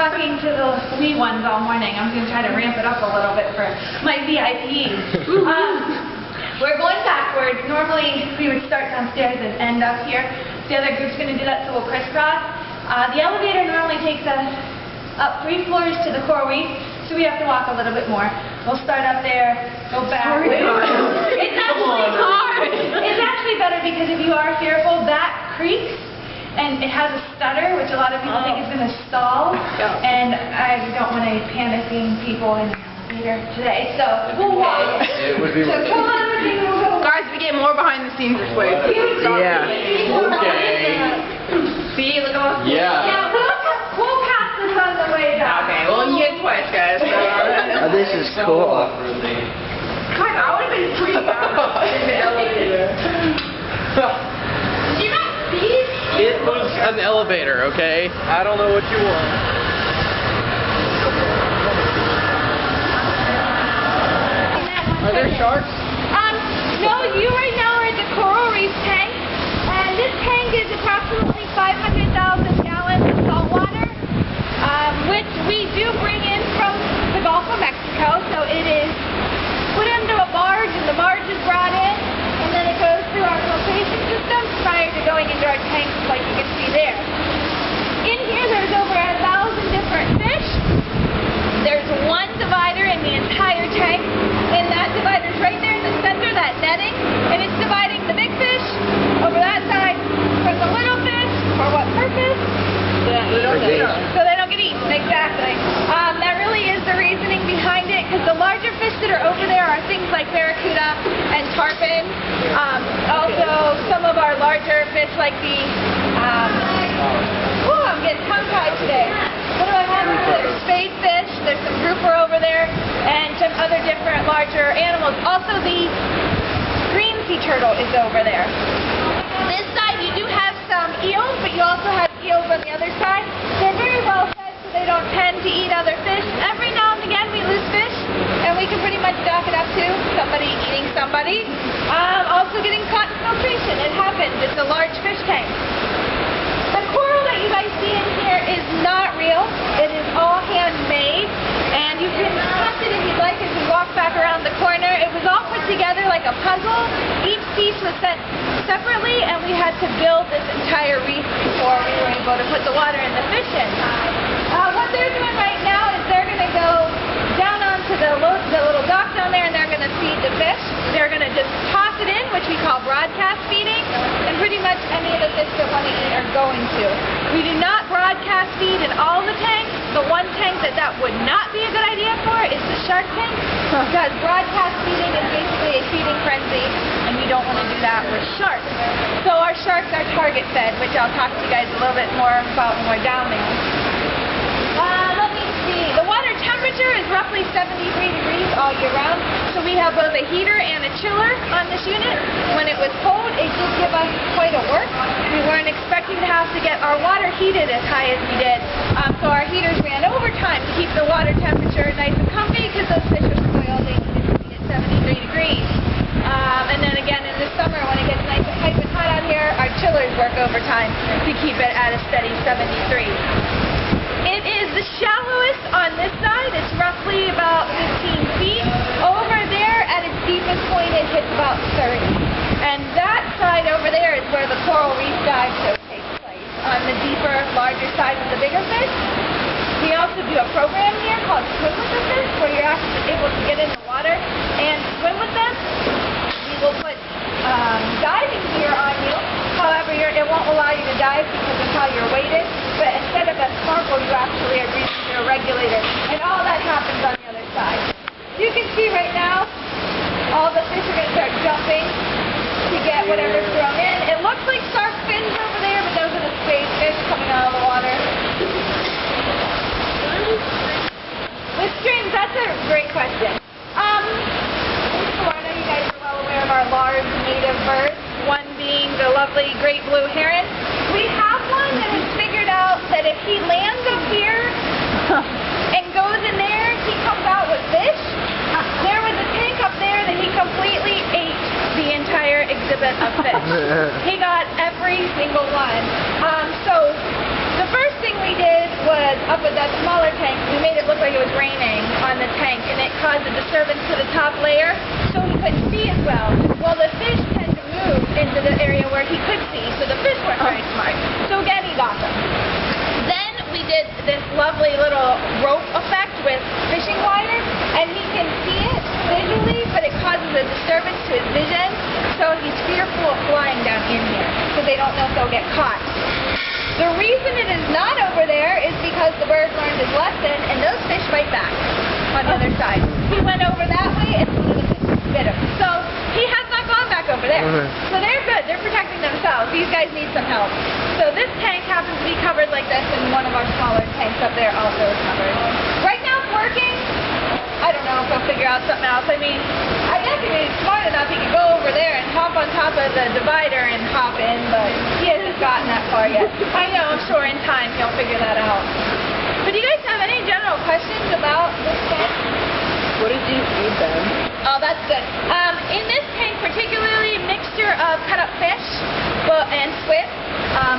talking to the wee ones all morning. I'm going to try to ramp it up a little bit for my VIPs. We're going backwards. Normally we would start downstairs and end up here. The other group's going to do that, so we'll crisscross. The elevator normally takes us up 3 floors to the coral reef, so we have to walk a little bit more. We'll start up there, go back. It's actually hard. It's actually better because if you are fearful, that creaks and it has a stutter, which a lot of people think is going to stall. And I don't want any panicking people in the elevator today, so we'll walk. It would be so come on, we'll go. Guys, we get more behind the scenes this way. Yeah. Okay. See, look at us. Yeah, we'll pass this on the way down. Okay, well, you get twice, guys. Oh, this is cool. God, I would have been freaked out in the elevator. Did you not see it? It was an elevator, okay? I don't know what you want. Are there sharks? No, you right now are at the coral reef tank, and this tank is approximately 500,000 gallons of salt water, which we do bring in from the Gulf of Mexico. So it is put into a barge, and the barge is brought in, and then it goes through our filtration system prior to going into our tanks, like you can see there. In here, there's over 1,000 different fish. There's one divider in the entire tank, and that divider's right there in the center, that netting, and it's dividing the big fish over that side from the little fish. For what purpose? So they don't get eaten, exactly. That really is the reasoning behind it, because the larger fish that are over there are things like barracuda and tarpon. Also, some of our larger fish like the, I'm getting tongue-tied today. What do I have? There's spadefish, there's some grouper over there, and some other different larger animals. Also, the green sea turtle is over there. This side, you do have some eels, but you also have eels on the other side. They're very well fed, so they don't tend to eat other fish. Every now and again, we lose fish, and we can pretty much dock it up to somebody eating somebody. Also getting caught in filtration. It happens. It's a large fish tank. The coral that you guys see in here is not real. It is all handmade, and you can touch it if you'd like as we walk back around the corner. It was all put together like a puzzle. Each piece was sent separately, and we had to build this entire reef before we were able to put the water and the fish in. What they're doing right now is they're going to go down onto the little dock down there, and they're going to feed the fish. They're going to just toss it in, which we call broadcast feeding, and pretty much any of the fish that want to eat are going to. We do not broadcast feed in all the tanks. The one tank that would not be a good idea for is the shark tank, because broadcast feeding is basically a feeding frenzy, and we don't want to do that with sharks. So our sharks are target fed, which I'll talk to you guys a little bit more about when we're down there. Let me see. The water temperature is roughly 73 degrees all year round. So we have both a heater and a chiller on this unit. When it was cold, it did give us quite a work. We weren't expecting to have to get our water heated as high as we did. So our heaters ran overtime to keep the water temperature nice and comfy, because those fish are spoiled. They need to be at 73 degrees. And then again in the summer, when it gets nice and piping hot out here, our chillers work overtime to keep it at a steady 73. It is the shallowest on this side. It's roughly about 15 feet. Over there, at its deepest point, it hits about 30. And that side over there is where the coral reef dive show takes place, on the deeper, larger side with the bigger fish. We also do a program here called Swim with the Fish, where you're actually able to get in the water and swim with them. We will put diving gear on you. However, it won't allow you to dive because of how you're weighted. But instead of a snorkel, you actually are breathing through a regulator. And all that happens on the other side. You can see right now, all the fish are going to start jumping to get whatever's thrown in. It looks like shark fins over there, but those are the spadefish coming out of the water. With streams, that's a great question. So I know you guys are well aware of our large native birds, one being the lovely great blue heron. We have one that has figured out that if he lands up here and goes in there, he comes out with fish. There was a tank up there that he completely ate the entire exhibit of fish. He got every single one. So the first thing we did was, up at that smaller made it look like it was raining on the tank, and it caused a disturbance to the top layer, so he couldn't see as well. Well, the fish tend to move into the area where he could see, so the fish weren't very smart. So again, he got them. Then we did this lovely little rope effect with fishing wire, and he can see it visually, but it causes a disturbance to his vision, so he's fearful of flying down in here, because they don't know if they'll get caught. The reason it is not over there is because the bird learned his lesson, and those fish fight back on the other side. He went over that way, and one of the fish bit him. So he has not gone back over there. So they're good. They're protecting themselves. These guys need some help. So this tank happens to be covered like this, and one of our smaller tanks up there also is covered. Right now it's working. I don't know if I'll figure out something else. I mean, I guess if he's smart enough, he could go over there and hop on top of the divider and hop in, but he hasn't gotten that far yet. I know, I'm sure in time he'll figure that out. But do you guys have any general questions about this tank? What did you feed them? Oh, that's good. In this tank, particularly, mixture of cut up fish and squid,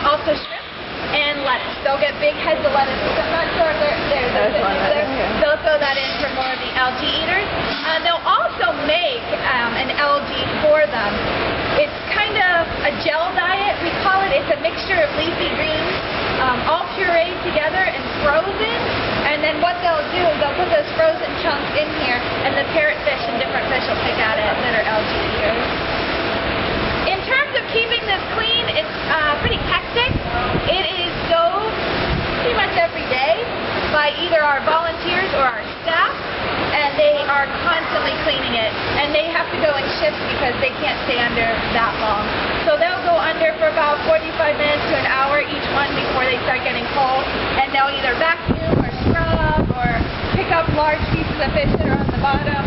also shrimp, and lettuce. They'll get big heads of lettuce, which I'm not sure if there's there. They'll throw that in for more of the algae eaters. They'll also make an algae for them. It's kind of a gel diet, we call it. It's a mixture of leafy greens, all pureed together and frozen. And then what they'll do is they'll put those frozen chunks in here, and the parrotfish and different fish will pick at it that are algae eaters. In terms of keeping this clean, it's pretty hectic. It is dove pretty much every day by either our volunteers or our staff, and they are constantly cleaning it. And they have to go in shifts because they can't stay under that long. So they'll go under for about 45 minutes to an hour each one before they start getting cold, and they'll either vacuum or scrub or pick up large pieces of fish that are on the bottom.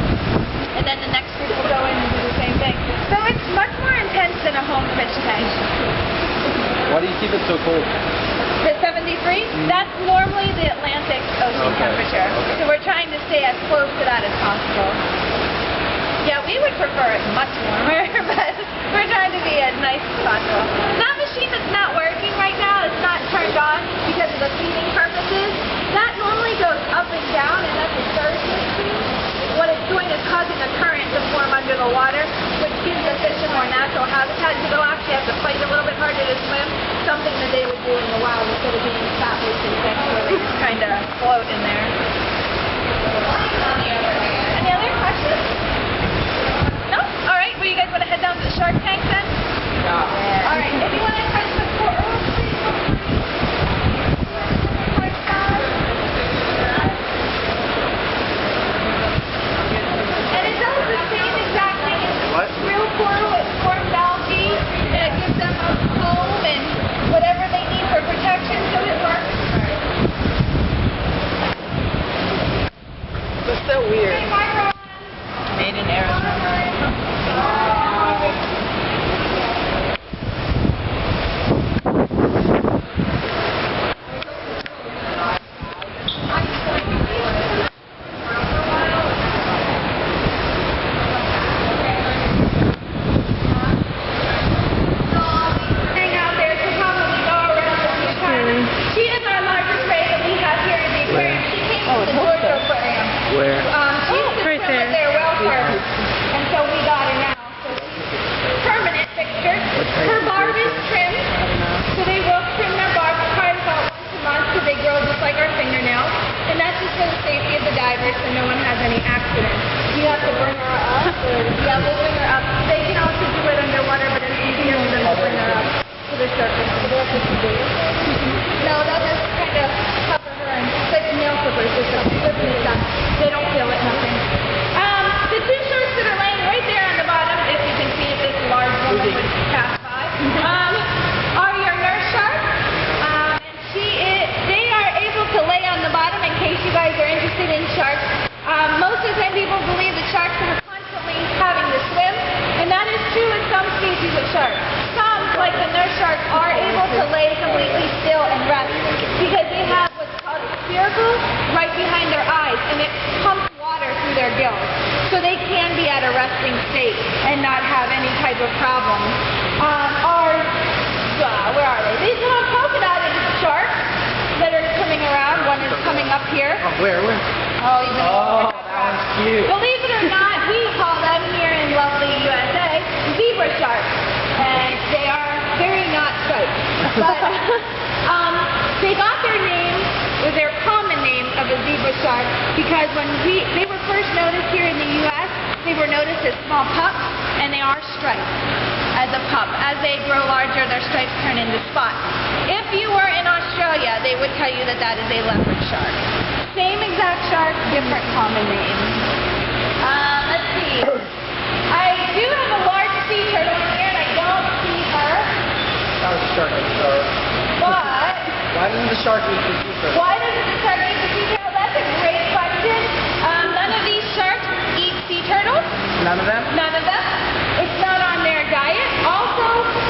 And then the next group will go in and do the same thing. So it's much more intense than a home fish tank. Why do you keep it so cold? The 73, that's normally the Atlantic Ocean temperature. So we're trying to stay as close to that as possible. Yeah, we would prefer it much warmer, but we're trying to be as nice as possible. That machine that's not working right now, it's not turned on because of the feeding purposes. That normally goes up and down, and that's a surge machine. What it's doing is causing a current to form under the water, which gives the fish a more natural habitat, so they'll actually have to fight a little bit harder to swim, something that they would do in the wild instead of being fat losing things where they just kind of float in there. Any other questions? No? Alright, well you guys want to head down to the shark tank then? Yeah. Alright, if you want to catch the corals, please feel free. Real coral, it forms algae, and it gives them a home and whatever they need for protection, so it works. That's so weird. Hey, bye, Ron. Made in Arizona. Where? She used to right swim there. with their well first, and so we got her now. So she's a permanent fixture. Her barb is trimmed, so they will trim their barb probably about once a month because they grow just like our fingernails. And that's just for the safety of the divers so no one has any accidents. You have to bring her up? Yeah, we'll bring her up. They can also do it underwater, but it's easier for them to bring her up to the surface. So they'll just do it. No, they'll just kind of cover her and it's like nail clippers or something. They don't feel it, nothing. The two sharks that are laying right there on the bottom, if you can see if this large woman would pass by, are your nurse sharks. And they are able to lay on the bottom in case you guys are interested in sharks. Most of the time people believe that sharks are constantly having to swim, and that is true with some species of sharks. Some, like the nurse shark, are able to lay completely still and rest because they have what's called a spiracle right behind their eyes, and it pumps water through their gills. So they can be at a resting state and not have any type of problem. Where are they? These little polka dotted sharks that are swimming around. One is coming up here. Where? Oh, even Oh, that one's cute. Believe it or not, we call them here in lovely USA zebra sharks, and they are very not striped. But they got their name, or their common name of a zebra shark, because when they were first noticed here in the U.S., they were noticed as small pups, and they are striped as a pup. As they grow larger, their stripes turn into spots. If you were in Australia, they would tell you that that is a leopard shark. Same exact shark, different common name. Let's see. I do have a large sea turtle in here, and I don't see her. That was a shark eat the shark. But Why doesn't the shark eat the sea turtle? why doesn't the shark eat the sea turtle? That's a great question. None of these sharks eat sea turtles. None of them? None of them. It's not on their diet. Also,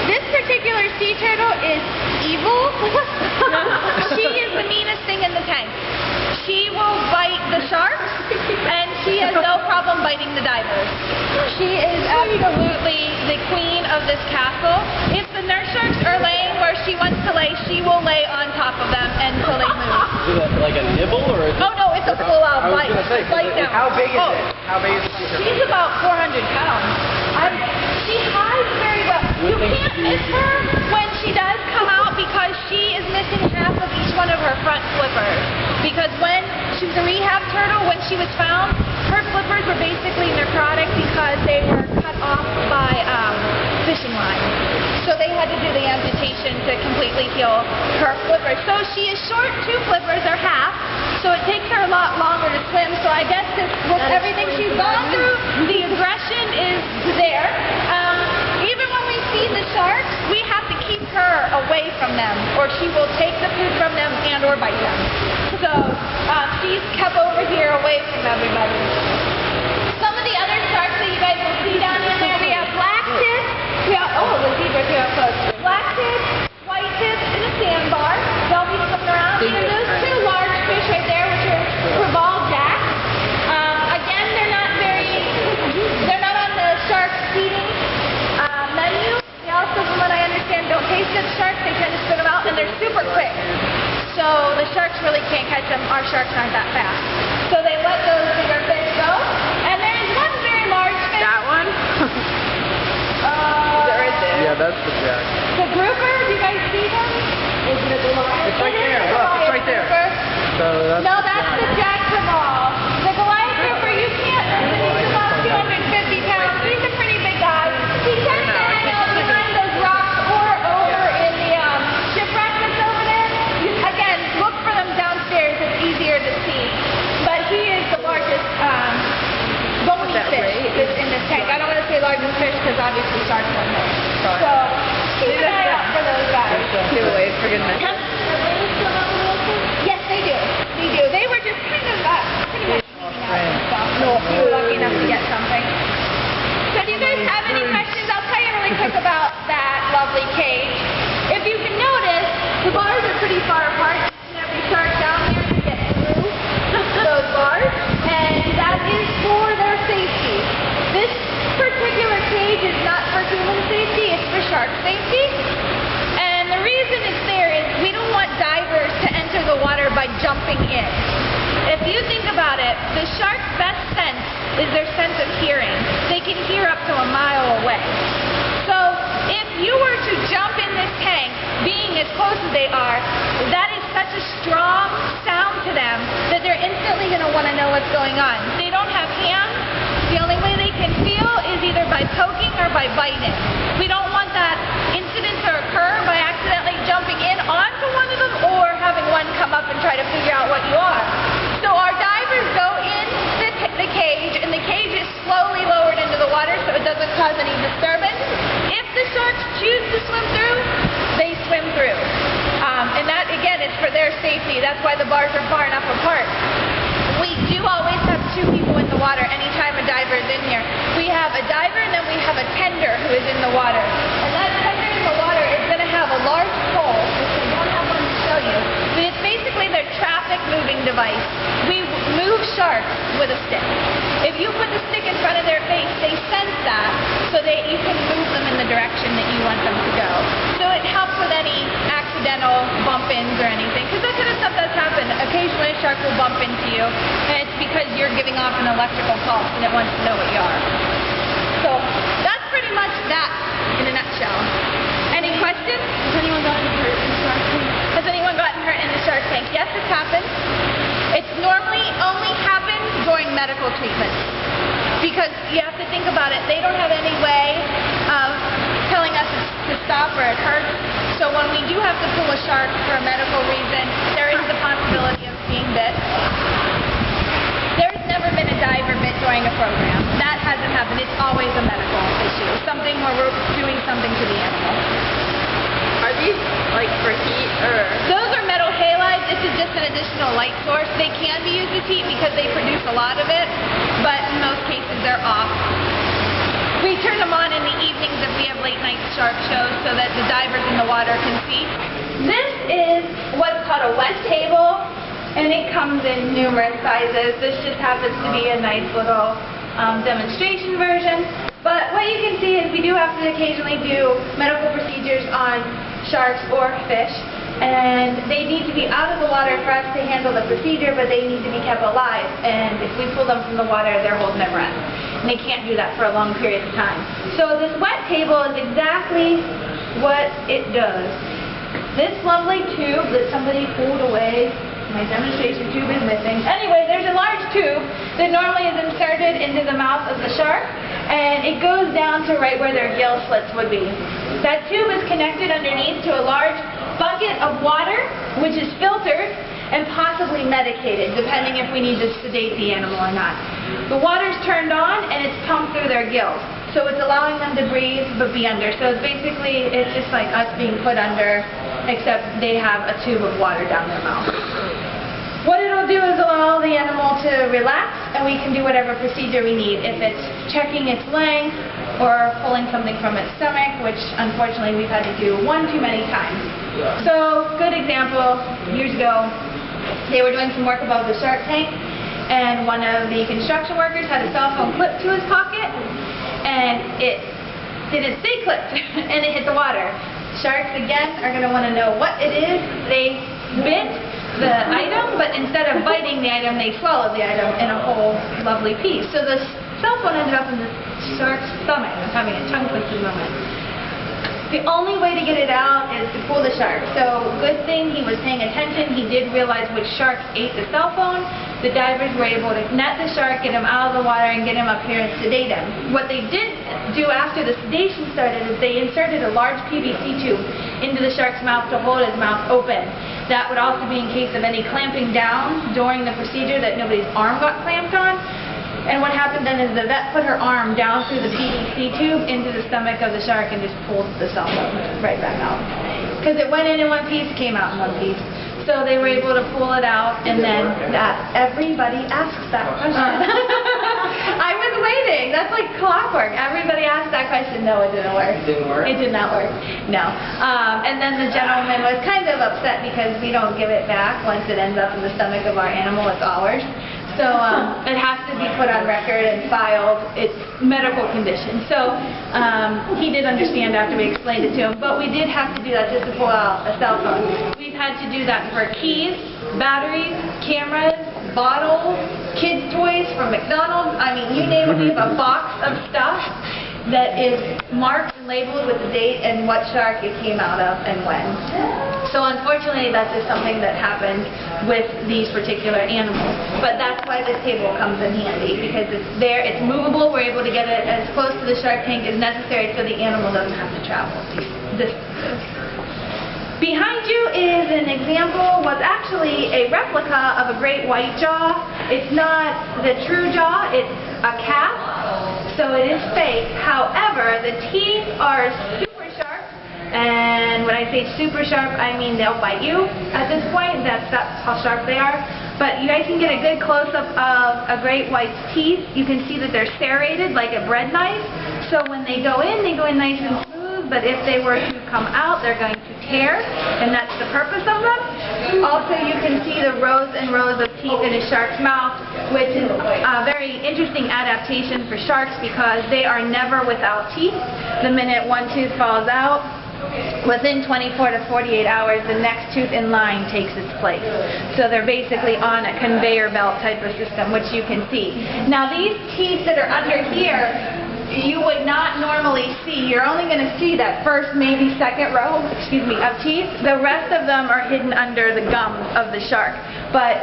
this particular sea turtle is evil. She is the meanest thing in the tank. She will bite the sharks, and she has no problem biting the divers. She is absolutely the queen of this castle. If the nurse sharks are laying where she wants to lay, she will lay on top of them until they move. Is it like a nibble or? Oh no, it's a full-out bite. I was gonna say, Bite down. how big is Oh. it? How big is the sea turtle? She's about 400 pounds. She hides very well. You can't miss her when she does come out because she is missing half of each one of her front flippers. Because when she was a rehab turtle, when she was found, her flippers were basically necrotic because they were cut off by fishing lines. So they had to do the amputation to completely heal her flippers. So she is short 2 flippers, or half. So it takes her a lot longer to swim. So I guess with everything she's gone through, the aggression is there. Even when we feed the sharks, we have to keep her away from them, or she will take the food from them and or bite them. So she's kept over here away from everybody. Some of the other sharks that you guys will see down in there, we have black tips. We have, the zebra's here up close. Black tips, white tips, and a sandbar. They'll be swimming around. And those 2 large fish right there, which are Creval jacks. Again, they're not on the shark feeding menu. They also, from what I understand, don't taste good sharks. They tend to spit them out, and they're super quick. So the sharks really can't catch them. Our sharks aren't that fast. So they let those bigger fish go. And there's one very large fish. That one? Is it right there? Yeah, that's the jack. The grouper, do you guys see them? Is it the Goliath? It's right It is there. the Look, it's Goliath right there. grouper. So That's the Jack Creval. The Goliath grouper, you can't, he's about 250 pounds. He's a pretty big guy. He tends to hang out behind those rocks or over in the shipwreck that's over there. Again, look for them downstairs. It's easier to see. But he is the largest bony fish that's in this tank. I don't want to say largest fish because obviously sharks are there. So keep an eye out for those guys. Giveaway, for goodness. Yes, they do. They do. They were just kind of pretty much hanging out and stuff. So we were lucky enough to get something. So do you guys have any questions? I'll tell you really quick about that lovely cage. If you can notice, the bars are pretty far apart. Each and every shark down there can get through those bars, and that is for their safety. This particular cage is not for human safety, it's for shark safety. And the reason it's there is we don't want divers to enter the water by jumping in. If you think about it, the shark's best sense is their sense of hearing. They can hear up to a mile away. So if you were to jump in this tank, being as close as they are, that is such a strong sound to them that they're instantly going to want to know what's going on. They don't have hands. The only way they can feel is either by poking or by biting. We don't want that incident to occur by accidentally jumping in onto one of them or having one come up and try to figure out what you are. So our divers go in the cage, and the cage is slowly lowered into the water so it doesn't cause any disturbance. If the sharks choose to swim through, they swim through. And that, again, is for their safety. That's why the bars are far enough apart. We do always have 2 people in the water anytime a diver is in here. We have a diver and then we have a tender who is in the water. And that tender in the water is going to have a large pole, which I don't have one to show you. It's basically their traffic moving device. We move sharks with a stick. If you put the stick in front of their face, they sense that so that you can move them in the the direction that you want them to go. So it helps with any accidental bump-ins or anything, because that kind of stuff does happen. Occasionally a shark will bump into you, and it's because you're giving off an electrical pulse and it wants to know what you are. So that's pretty much that in a nutshell. Any questions? Has anyone gotten hurt in the shark tank? Has anyone gotten hurt in the shark tank? Yes, it's happened. It's normally only happens during medical treatment, because you have to think about it. They don't have any way of telling us to stop or it hurts. So when we do have to pull a shark for a medical reason, there is the possibility of being bit. There's never been a diver bit during a program. That hasn't happened. It's always a medical issue, something where we're doing something to the animal. Are these like for heat or? Those are metal halides. This is just an additional light source. They can be used as heat because they produce a lot of it, but in most cases they're off. We turn them on in the evenings if we have late night shark shows so that the divers in the water can see. This is what's called a wet table, and it comes in numerous sizes. This just happens to be a nice little demonstration version. But what you can see is we do have to occasionally do medical procedures on sharks or fish, and they need to be out of the water for us to handle the procedure, but they need to be kept alive, and if we pull them from the water, they're holding their breath, and they can't do that for a long period of time. So this wet table is exactly what it does. This lovely tube that somebody pulled away, my demonstration tube is missing. Anyway, there's a large tube that normally is inserted into the mouth of the shark, and it goes down to right where their gill slits would be. That tube is connected underneath to a large bucket of water, which is filtered and possibly medicated, depending if we need to sedate the animal or not. The water's turned on and it's pumped through their gills, so it's allowing them to breathe but be under. So basically, it's just like us being put under, except they have a tube of water down their mouth. What it'll do is allow the animal to relax, and we can do whatever procedure we need. If it's checking its length or pulling something from its stomach, which unfortunately we've had to do one too many times. So, good example, years ago, they were doing some work above the shark tank, and one of the construction workers had a cell phone clipped to his pocket, and it didn't stay clipped, and it hit the water. Sharks, again, are going to want to know what it is. They bit the item, but instead of biting the item, they swallowed the item in a whole lovely piece. So the cell phone ended up in the shark's stomach. I'm having a tongue twisted moment. The only way to get it out is to pull the shark. So good thing he was paying attention. He did realize which sharks ate the cell phone. The divers were able to net the shark, get him out of the water, and get him up here and sedate him. What they did do after the sedation started is they inserted a large PVC tube into the shark's mouth to hold his mouth open. That would also be in case of any clamping down during the procedure, that nobody's arm got clamped on. And what happened then is the vet put her arm down through the PVC tube into the stomach of the shark and just pulled the cell phone right back out. Because it went in one piece, came out in one piece. So they were able to pull it out, and then everybody asks that question. I was waiting. That's like clockwork. Everybody asked that question. No, it didn't work. It didn't work? It did not work. No. And then the gentleman was kind of upset because we don't give it back once it ends up in the stomach of our animal. It's ours. So it has to be put on record and filed. It's medical condition. So he did understand after we explained it to him. But we did have to do that just to pull out a cell phone. We've had to do that for keys, batteries, cameras, bottles, kids' toys from McDonald's. I mean, you name it. We have a box of stuff that is marked and labeled with the date and what shark it came out of and when. So unfortunately, that's just something that happened with these particular animals. But that's why this table comes in handy, because it's there, it's movable, we're able to get it as close to the shark tank as necessary so the animal doesn't have to travel distances. Behind you is an example, what's actually a replica of a great white jaw. It's not the true jaw, it's a cast, so it is fake. However, the teeth are super sharp, and when I say super sharp, I mean they'll bite you at this point. That's how sharp they are. But you guys can get a good close-up of a great white's teeth. You can see that they're serrated like a bread knife, so when they go in nice and smooth, but if they were to come out, they're going to tear, and that's the purpose of them. Also, you can see the rows and rows of teeth in a shark's mouth, which is a very interesting adaptation for sharks because they are never without teeth. The minute one tooth falls out, within 24 to 48 hours, the next tooth in line takes its place. So they're basically on a conveyor belt type of system, which you can see. Now these teeth that are under here, you would not normally see. You're only going to see that first, maybe second row, of teeth. The rest of them are hidden under the gums of the shark. But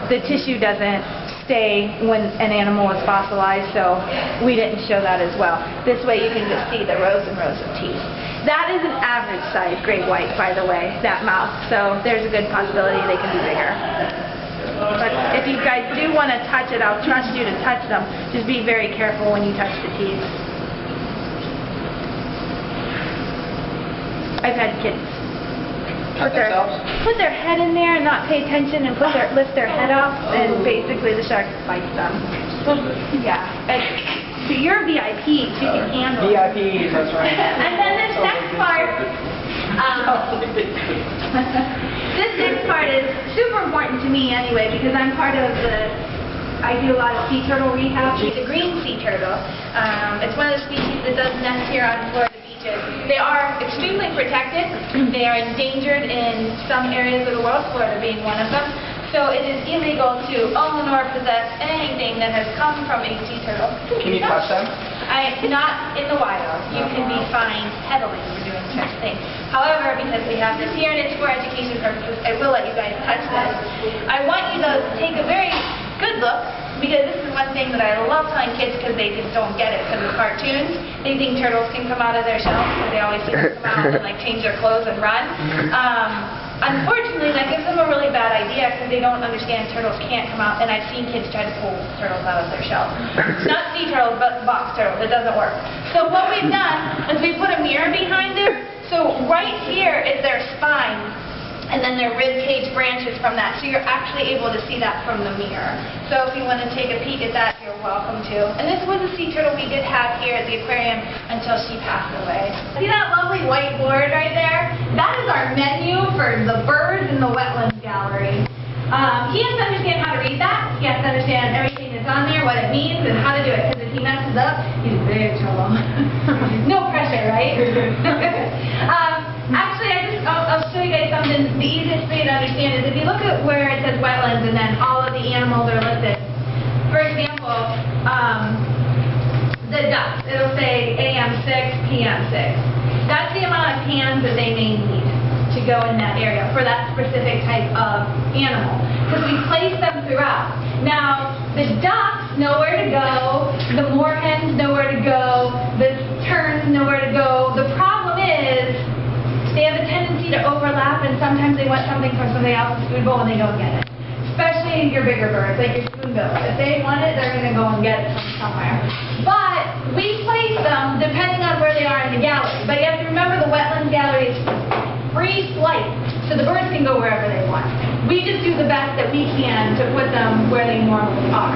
the tissue doesn't stay when an animal is fossilized, so we didn't show that as well. This way you can just see the rows and rows of teeth. That is an average size great white, by the way, that mouth. So there's a good possibility they can be bigger. But if you guys do want to touch it, I'll trust you to touch them. Just be very careful when you touch the teeth. I've had kids put their head in there and not pay attention and lift their head up, and basically the shark bites them. Yeah. So you're VIPs, you can handle it. VIPs, that's right. And then this next part, this next part is super important to me anyway, because I'm part of I do a lot of sea turtle rehab. The green sea turtle. It's one of the species that does nest here on Florida beaches. They are extremely protected. They are endangered in some areas of the world, Florida being one of them. So it is illegal to own or possess anything that has come from a sea turtle. Can you touch them? Not in the wild. You can be fined heavily for doing such things. However, because we have this here and it's for education purposes, I will let you guys touch this. I want you to take a very good look, because this is one thing that I love telling kids because they just don't get it because of cartoons. They think turtles can come out of their shells because they always see them come out and like change their clothes and run. Unfortunately, that gives them a really bad idea because they don't understand turtles can't come out, and I've seen kids try to pull turtles out of their shells. Not sea turtles, but box turtles. It doesn't work. So what we've done is we put a mirror behind there. So right here is their spine, and then their rib cage branches from that. So you're actually able to see that from the mirror. So if you want to take a peek at that, you're welcome to. And this was a sea turtle we did have here at the aquarium until she passed away. See that lovely white board right there? That is our menu for the birds in the wetlands gallery. He has to understand how to read that. He has to understand everything that's on there, what it means, and how to do it. Because if he messes up, he's in big trouble. No pressure, right? Actually, I'll show you guys something. The easiest way to understand is if you look at where it says wetlands and then all of the animals are listed. For example, the ducks. It'll say AM 6, PM 6. That's the amount of hands that they may need to go in that area for that specific type of animal. Because we place them throughout. Now, the ducks know where to go. The moorhens know where to go. The terns know where to go. The problem is, they have a tendency to overlap, and sometimes they want something from somebody else's food bowl and they don't get it. Especially your bigger birds, like your spoonbills. If they want it, they're going to go and get it from somewhere. But we place them depending on where they are in the gallery. But you have to remember the wetland gallery is free flight, so the birds can go wherever they want. We just do the best that we can to put them where they normally are.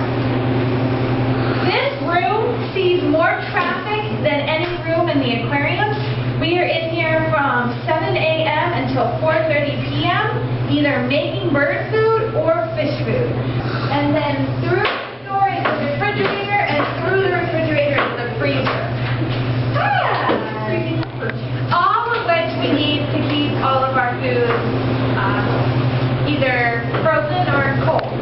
This room sees more traffic than any room in the aquarium. We are in here from 7 a.m. until 4:30 p.m. either making bird food or fish food. And then through the door is the refrigerator, and through the refrigerator is the freezer. All of which we need to keep all of our food either frozen or cold.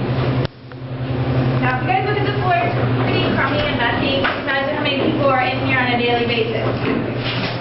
Now if you guys look at the floor, it's pretty crummy and messy. Imagine how many people are in here on a daily basis.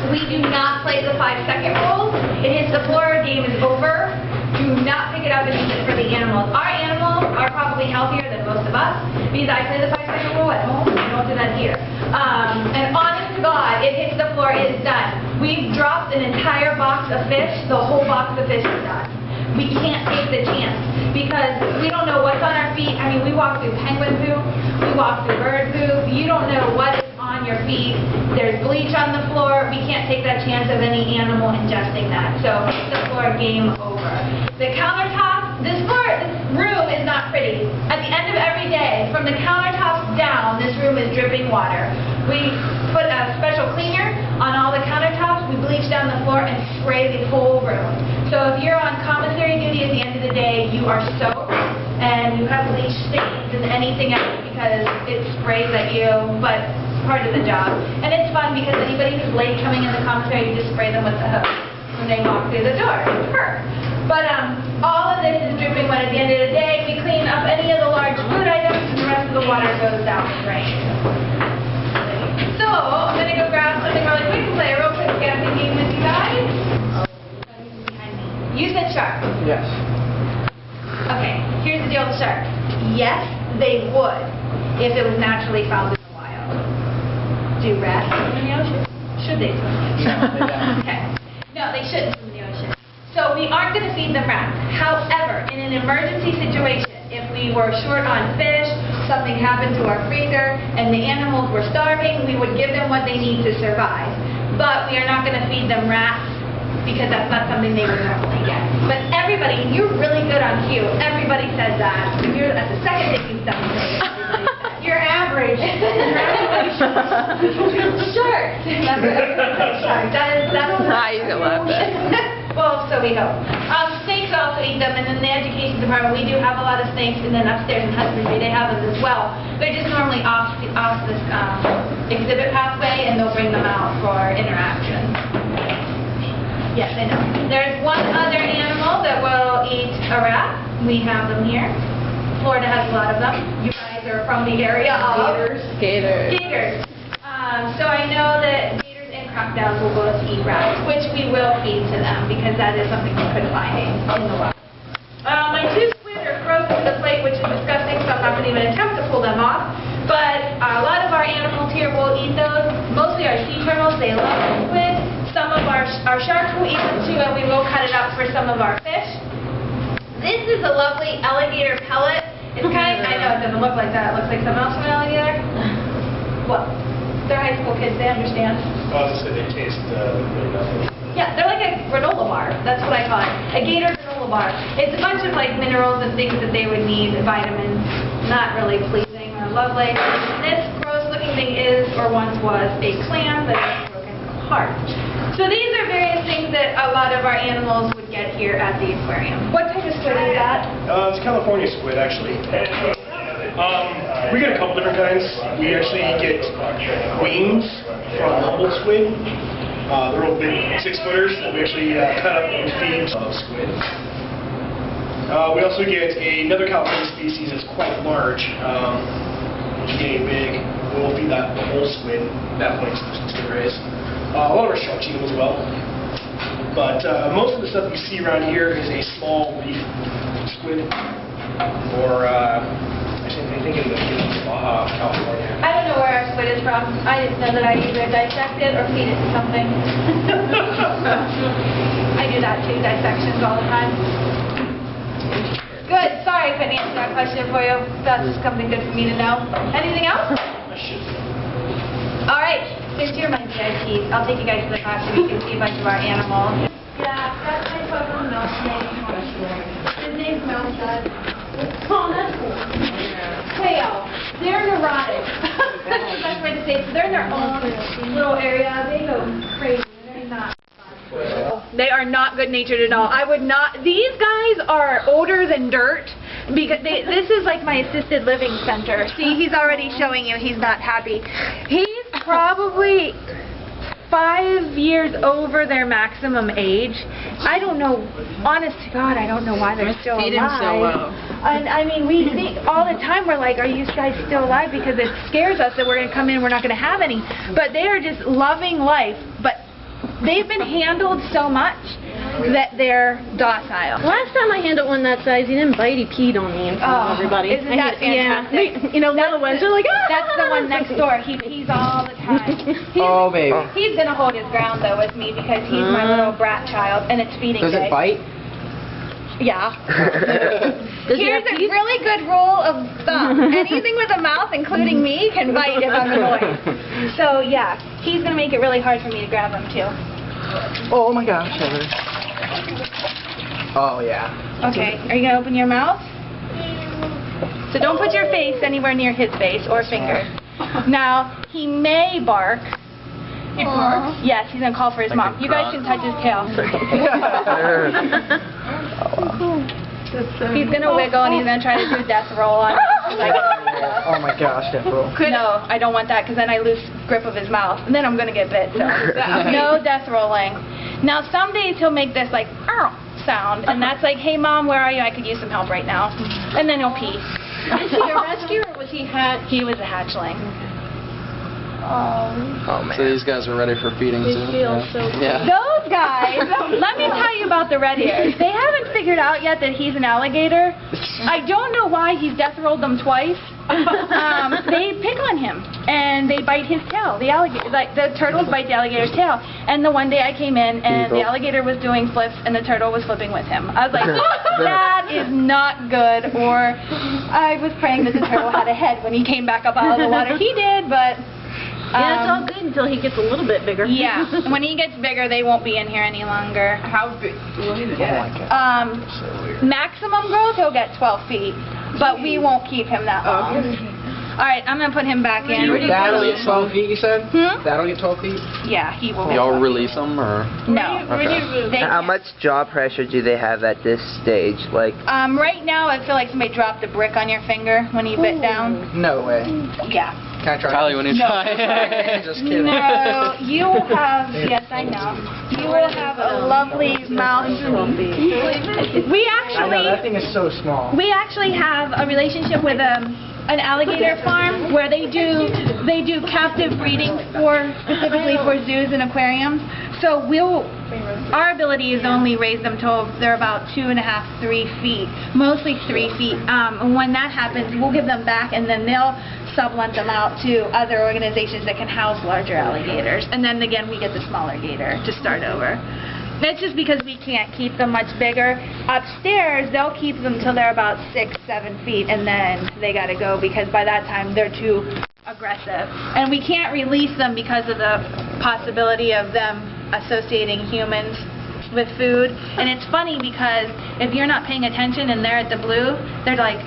We do not play the 5-second rule. It hits the floor, game is over. Do not pick it up and use it for the animals. Our animals are probably healthier than most of us because I play the 5-second rule at home. I don't do that here. And honest to God, it hits the floor, it's done. We've dropped an entire box of fish. The whole box of fish is done. We can't take the chance because we don't know what's on our feet. I mean, we walk through penguin poop, we walk through bird poop. You don't know what is on your feet. There's bleach on the floor. We can't take that chance of any animal ingesting that. So the floor, game over. The countertop, this room is not pretty. At the end of every day, from the countertops down, this room is dripping water. We put a special cleaner on all the countertops. We bleach down the floor and spray the whole room. So if you're on commissary duty at the end of the day, you are soaked and you have bleach stains and anything else because it sprays at you, but it's part of the job. And it's fun because anybody who's late coming in the commissary, you just spray them with the hose when they walk through the door. It's perfect. But all of this is dripping wet. At the end of the day, we clean up any of the large food items and the rest of the water goes down the drain. So, I'm going to go grab something really quick and play a real quick guessing game with you guys. You said shark. Yes. Okay, here's the deal with shark. Yes, they would if it was naturally found in the wild. Do rats swim in the ocean? Should they swim in the ocean? No, they don't. Okay. No, they shouldn't swim in the ocean. So we aren't going to feed them rats. However, in an emergency situation, if we were short on fish, something happened to our freezer, and the animals were starving, we would give them what they need to survive. But we are not going to feed them rats because that's not something they would normally get. But everybody, you're really good on cue. Everybody says that. You're at the second that you've done it. You're average. Congratulations. Shark. That's what everybody says. That's I used to love that. Well, so we hope. Snakes also eat them, and in the education department, we do have a lot of snakes, and then upstairs in husbandry, they have them as well. They're just normally off this exhibit pathway, and they'll bring them out for interaction. Yes, I know. There's one other animal that will eat a rat. We have them here. Florida has a lot of them. You guys are from the area of... Gators. Gators. So I know that gators and crocodiles will both eat rats, which we will feed to them because that is something we couldn't find in the wild. My two squid are frozen to the plate, which is disgusting, so I'm not going to even attempt to pull them off. But a lot of our animals here will eat those. Mostly our sea turtles, they love squid. Some of our sharks will eat them too, and we will cut it up for some of our fish. This is a lovely alligator pellet. It's kind of, I know it doesn't look like that. It looks like something else from an alligator. What? They're high school kids, they understand. I was just saying they taste really nothing. Yeah, they're like a granola bar. That's what I call it. A gator granola bar. It's a bunch of like minerals and things that they would need, vitamins. Not really pleasing or lovely. This gross looking thing is, or once was, a clam that is broken apart. So these are various things that a lot of our animals would get here at the aquarium. What type of squid is that? It's California squid, actually. We get a couple different kinds. We actually get wings from Humboldt squid. They're real big 6-footers that we actually cut up and feed squid. We also get another California species that's quite large. Getting big. We'll feed that the whole squid. That place is good raise. A lot of our sharks eat them as well. But most of the stuff you see around here is a small reef squid. Or I think in California. I don't know where our squid is from. I just know that I either dissect it or feed it to something. I do that too, dissections all the time. Good. Sorry I couldn't answer that question for you. That's something good for me to know. Anything else? All right. Since you're my VIPs, I'll take you guys to the classroom. You can see a bunch of our animals. Yeah, that's my fucking milk snake. His name's Melchad. Oh, that's cool. Whale. They're neurotic. That's the best way to say it. So they're in their own little area. They go crazy. They're not. They are not good-natured at all. I would not. These guys are older than dirt. Because this is like my assisted living center. See, he's already showing you he's not happy. He's probably 5 years over their maximum age. I don't know, honest to God, I don't know why they're still alive. Feed him so well. And I mean, we think all the time, we're like, are you guys still alive? Because it scares us that we're going to come in and we're not going to have any. But they are just loving life. But they've been handled so much that they're docile. Last time I handled one that size, he didn't bite, he peed on me in front of everybody. Isn't that fantastic? Yeah. You know, little ones are like, ah! That's the one next door. He pees all the time. Oh, baby. He's going to hold his ground, though, with me because he's my little brat child, and it's feeding Does day. it bite? Yeah. Does he Here's have a teeth? really good rule of thumb. Anything with a mouth, including me, can bite if I'm annoyed. So, yeah, he's going to make it really hard for me to grab him, too. Oh my gosh, Heather. Oh yeah. Okay, are you going to open your mouth? So don't put your face anywhere near his face or finger. Now, he may bark He barks. Yes, he's gonna call for his Like mom. a You guys grunt. can touch his tail. He's gonna wiggle and he's gonna try to do a death roll on me. Oh my gosh, that bro. No, I don't want that because then I lose grip of his mouth and then I'm gonna get bit. So no death rolling. Now some days he'll make this like sound and that's like, hey mom, where are you? I could use some help right now. And then he'll pee. Is he a rescue or was he hatched? He was a hatchling. Oh man. So these guys are ready for feeding He soon. feels so Yeah. Those guys, let me tell you about the red ears. They haven't figured out yet that he's an alligator. I don't know why he's death rolled them twice. They pick on him and they bite his tail. The alligator, like the turtles bite the alligator's tail. And the one day I came in and the alligator was doing flips and the turtle was flipping with him. I was like, that is not good. Or I was praying that the turtle had a head when he came back up out of the water. He did, but. Yeah, it's all good until he gets a little bit bigger. Yeah, when he gets bigger, they won't be in here any longer. How big will he get? Maximum growth, he'll get 12 feet, but we won't keep him that long. All right, I'm gonna put him back in. That'll get 12 feet, you said? Hmm? That'll get 12 feet? Yeah, he will. Get Y'all 12 release them or? feet. No. Okay. They How can't. much jaw pressure do they have at this stage? Like, Right now, I feel like somebody dropped a brick on your finger when you bit down. No way. Yeah. Can I try? Kylie, when you No. try. Just kidding. No, you will have, yes, I know. You will have a lovely mouth. We I know, that actually, thing is so small. we actually have a relationship with an alligator farm where they do captive breeding specifically for zoos and aquariums. So our ability is only raise them till they're about 2.5, 3 feet, mostly 3 feet. And when that happens, we'll give them back and then they'll sublent them out to other organizations that can house larger alligators. And then again, we get the smaller gator to start over. That's just because we can't keep them much bigger. Upstairs, they'll keep them till they're about 6, 7 feet, and then they gotta go because by that time they're too aggressive. And we can't release them because of the possibility of them associating humans with food. And it's funny because if you're not paying attention and they're at the blue, they're like,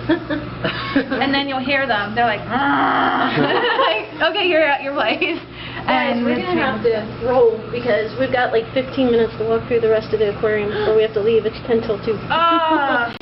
and then you'll hear them. They're like, like, okay, you're at your place. Guys, we're going to have to roll because we've got like 15 minutes to walk through the rest of the aquarium before we have to leave. It's 10 till 2.